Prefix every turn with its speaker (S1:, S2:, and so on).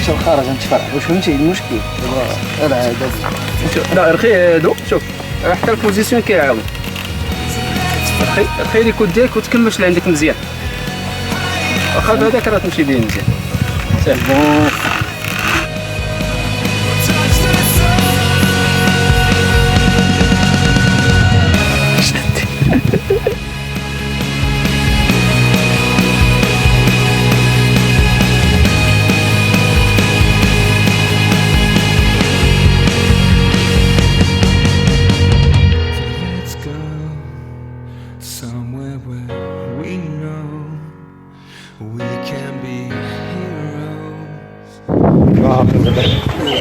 S1: حتى الخارج نتفرع واش فهمتي المشكل دابا هذا
S2: لا رخي هادو شوف حتى البوزيسيون كيعاون رخي الكود ديالك وتكملش اللي عندك مزيان واخا هذاك راه تمشي به مزيان
S1: بون
S3: Somewhere where we know we can be heroes.